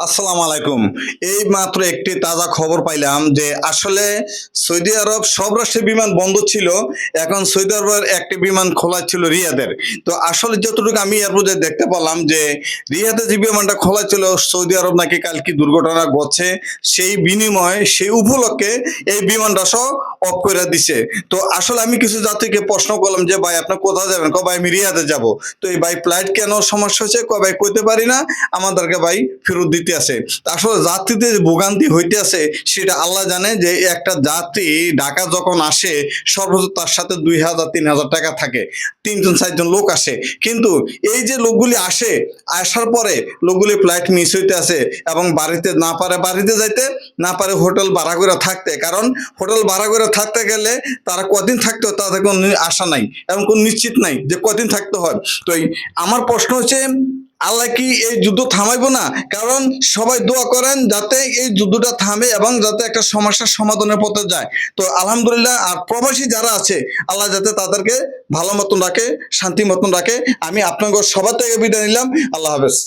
আসসালামু আলাইকুম। এই মাত্র একটি তাজা খবর পাইলাম যে আসলে সৌদি আরব সব রাষ্ট্রের বিমান বন্ধ ছিল। এখন সৌদি আরবের একটি বিমান খোলা ছিল রিয়াদের। তো আসলে যতটুকু আমি এর মধ্যে দেখতে পেলাম যে রিয়াদে যে বিমানটা খোলা ছিল সৌদি আরব নাকি কালকে দুর্ঘটনা ঘটছে। সেই বিনিময়ে সেই উপলক্ষে এই বিমানটা সহ অফ করে দিছে। তো আসলে আমি কিছু যাত্রীকে প্রশ্ন করলাম যে ভাই আপনি কোথায় যাবেন? কয় ভাই আমি রিয়াদে যাব। তো এই ভাই ফ্লাইট কেন সমস্যা হচ্ছে? কয় ভাই কইতে পারি না। আমাদেরকে ভাই ফেরত দিতে আছে। তা আসলে যাত্রীদের যে ভোগান্তি হইতে আছে সেটা আল্লাহ জানে যে একটা যাত্রী ঢাকা যখন আসে সর্বোচ্চ তার সাথে ২,০০০ ৩,০০০ টাকা থাকে। ৩ জন ৪ জন লোক আসে। কিন্তু এই যে লোকগুলি আসে, আসার পরে লোকগুলি ফ্লাইট মিস হইতে আছে এবং বাড়িতে না পারে বাড়িতে যাইতে, না পারে হোটেল ভাড়া করে থাকতে। কারণ হোটেল ভাড়া করে থাকতে গেলে তারা কদিন থাকতে হয় তাদের কোনো আশা নাই এবং কোনো নিশ্চিত নাই যে কদিন থাকতে হয়। তো আমার প্রশ্ন হচ্ছে আল্লাহ কি এই যুদ্ধ থামাইবো না? কারণ সবাই দোয়া করেন যাতে এই যুদ্ধটা থামে এবং যাতে একটা সমস্যার সমাধানের পথে যায়। তো আলহামদুলিল্লাহ আর প্রবাসী যারা আছে আল্লাহ যাতে তাদেরকে ভালো মতন রাখে, শান্তি মতন রাখে। আমি আপনাদের সবার থেকে বিদায় নিলাম। আল্লাহ হাফেজ।